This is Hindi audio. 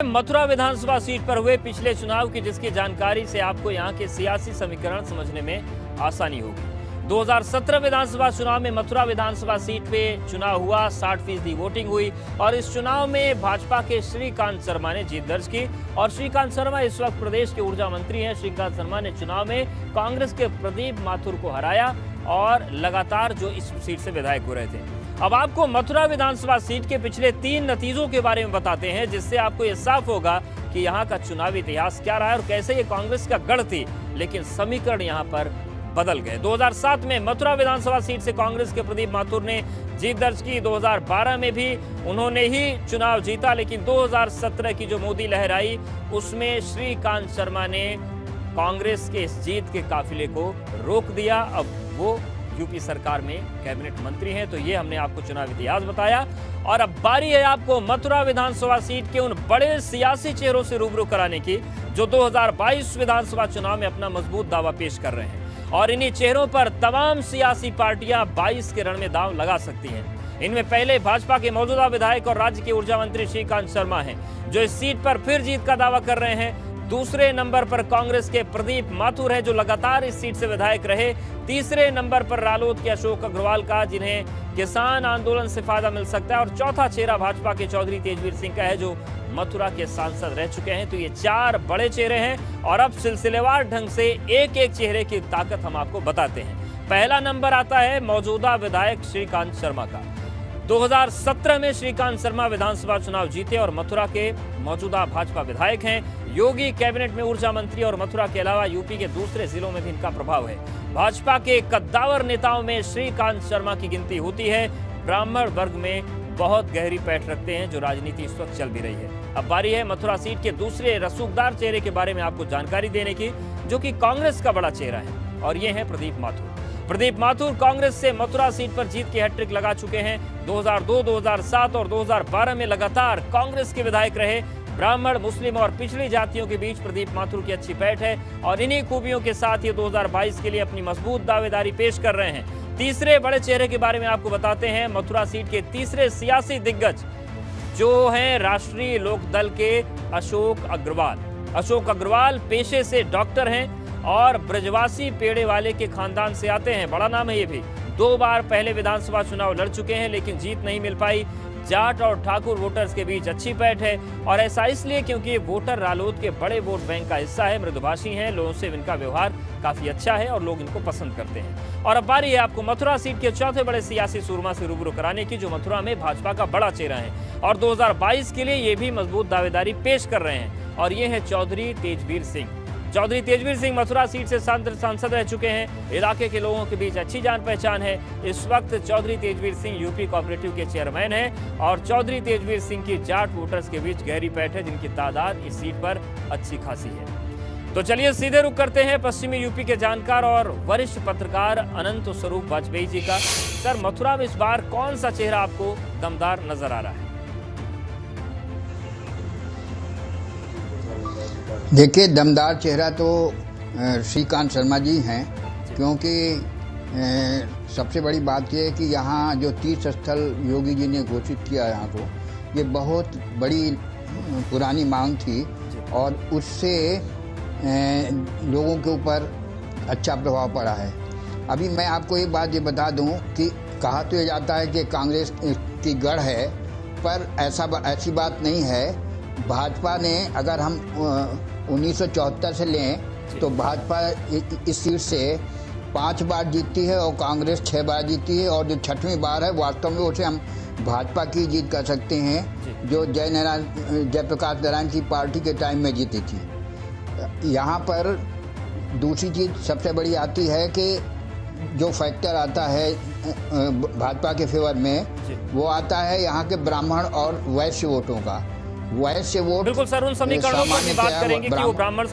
मथुरा विधानसभा सीट पर हुए पिछले चुनाव की जिसकी जानकारी से आपको यहां के सियासी समीकरण समझने में आसानी होगी। 2017 विधानसभा चुनाव में मथुरा विधानसभा सीट पे चुनाव हुआ, 60% वोटिंग हुई और इस चुनाव में भाजपा के श्रीकांत शर्मा ने जीत दर्ज की। और श्रीकांत शर्मा इस वक्त प्रदेश के ऊर्जा मंत्री हैं। श्रीकांत शर्मा ने चुनाव में कांग्रेस के प्रदीप माथुर को हराया और लगातार जो इस सीट से विधायक हो रहे थे। अब आपको मथुरा विधानसभा सीट के पिछले 3 नतीजों के बारे में बताते हैं, जिससे आपको यह साफ होगा कि यहाँ का चुनावी इतिहास क्या रहा है और कैसे ये कांग्रेस का गढ़ थी, लेकिन समीकरण यहाँ पर बदल गए। 2007 में मथुरा विधानसभा सीट से कांग्रेस के प्रदीप माथुर ने जीत दर्ज की। 2012 में भी उन्होंने ही चुनाव जीता, लेकिन 2017 की जो मोदी लहर आई उसमें श्रीकांत शर्मा ने कांग्रेस के इस जीत के काफिले को रोक दिया। अब वो यूपी सरकार में कैबिनेट मंत्री हैं। तो ये हमने आपको चुनाव इतिहास बताया और अब बारी है आपको मथुरा विधानसभा सीट के उन बड़े सियासी चेहरों से रूबरू कराने की जो 2022 विधानसभा चुनाव में अपना मजबूत दावा पेश कर रहे हैं। और इन्हीं चेहरों पर तमाम सियासी पार्टियां 22 के रण में दांव लगा सकती हैं। इनमें पहले भाजपा के मौजूदा विधायक और राज्य के ऊर्जा मंत्री श्रीकांत शर्मा हैं, जो इस सीट पर फिर जीत का दावा कर रहे हैं। दूसरे नंबर पर कांग्रेस के प्रदीप माथुर है, जो लगातार इस सीट से विधायक रहे। तीसरे नंबर पर रालोद के अशोक अग्रवाल का, जिन्हें किसान आंदोलन से फायदा मिल सकता है। और चौथा चेहरा भाजपा के चौधरी तेजवीर सिंह का है, जो मथुरा के सांसद रह चुके हैं। तो ये 4 बड़े चेहरे हैं और अब सिलसिलेवार ढंग से एक एक चेहरे की ताकत हम आपको बताते हैं। पहला नंबर आता है मौजूदा विधायक श्रीकांत शर्मा का। 2017 में श्रीकांत शर्मा विधानसभा चुनाव जीते और मथुरा के मौजूदा भाजपा विधायक हैं। योगी कैबिनेट में ऊर्जा मंत्री और मथुरा के अलावा यूपी के दूसरे जिलों में भी इनका प्रभाव है। भाजपा के कद्दावर नेताओं में श्रीकांत शर्मा की गिनती होती है। ब्राह्मण वर्ग में बहुत गहरी पैठ रखते हैं, जो राजनीति इस वक्त चल भी रही है। अब बारी है मथुरा सीट के दूसरे रसूखदार चेहरे के बारे में आपको जानकारी देने की, जो कि कांग्रेस का बड़ा चेहरा है, और ये है प्रदीप माथुर। प्रदीप माथुर कांग्रेस से मथुरा सीट पर जीत की हैट्रिक लगा चुके हैं। 2002, 2007 और 2012 में लगातार कांग्रेस के विधायक रहे। ब्राह्मण, मुस्लिम और पिछड़ी जातियों के बीच प्रदीप माथुर की अच्छी पैठ है और इन्हीं खूबियों के साथ ये 2022 के लिए अपनी मजबूत दावेदारी पेश कर रहे हैं। तीसरे बड़े चेहरे के बारे में आपको बताते हैं। मथुरा सीट के तीसरे सियासी दिग्गज जो हैं राष्ट्रीय लोकदल के अशोक अग्रवाल। अशोक अग्रवाल पेशे से डॉक्टर हैं और ब्रजवासी पेड़े वाले के खानदान से आते हैं। बड़ा नाम है ये भी। 2 बार पहले विधानसभा चुनाव लड़ चुके हैं, लेकिन जीत नहीं मिल पाई। जाट और ठाकुर वोटर्स के बीच अच्छी पैठ है और ऐसा इसलिए क्योंकि ये वोटर रालोद के बड़े वोट बैंक का हिस्सा है। मृदुभाषी हैं, लोगों से इनका व्यवहार काफी अच्छा है और लोग इनको पसंद करते हैं। और अब बारी है आपको मथुरा सीट के चौथे बड़े सियासी सूरमा से रूबरू कराने की, जो मथुरा में भाजपा का बड़ा चेहरा है और 2022 के लिए ये भी मजबूत दावेदारी पेश कर रहे हैं, और ये है चौधरी तेजवीर सिंह। चौधरी तेजवीर सिंह मथुरा सीट से सांसद रह चुके हैं। इलाके के लोगों के बीच अच्छी जान पहचान है। इस वक्त चौधरी तेजवीर सिंह यूपी कोऑपरेटिव के चेयरमैन हैं और चौधरी तेजवीर सिंह की जाट वोटर्स के बीच गहरी पैठ है, जिनकी तादाद इस सीट पर अच्छी खासी है। तो चलिए सीधे रुख करते हैं पश्चिमी यूपी के जानकार और वरिष्ठ पत्रकार अनंत स्वरूप वाजपेयी जी का। सर, मथुरा में इस बार कौन सा चेहरा आपको दमदार नजर आ रहा है? देखिए, दमदार चेहरा तो श्रीकांत शर्मा जी हैं, क्योंकि सबसे बड़ी बात यह है कि यहाँ जो तीर्थ स्थल योगी जी ने घोषित किया यहाँ को, ये बहुत बड़ी पुरानी मांग थी और उससे लोगों के ऊपर अच्छा प्रभाव पड़ा है। अभी मैं आपको एक बात ये बता दूं कि कहा तो ये जाता है कि कांग्रेस की गढ़ है, पर ऐसी बात नहीं है। भाजपा ने, अगर हम 1974 से लें तो भाजपा इस सीट से 5 बार जीतती है और कांग्रेस 6 बार जीती है, और जो 6वीं बार है वास्तव में उसे हम भाजपा की जीत कर सकते हैं, जो जयप्रकाश नारायण की पार्टी के टाइम में जीती थी। यहाँ पर दूसरी चीज़ सबसे बड़ी आती है कि जो फैक्टर आता है भाजपा के फेवर में, वो आता है यहाँ के ब्राह्मण और वैश्य वोटों का। वैश्य वोट, बिल्कुल सर, उन समीकरणों पर भी बात करेंगे कि वो ब्राह्मण का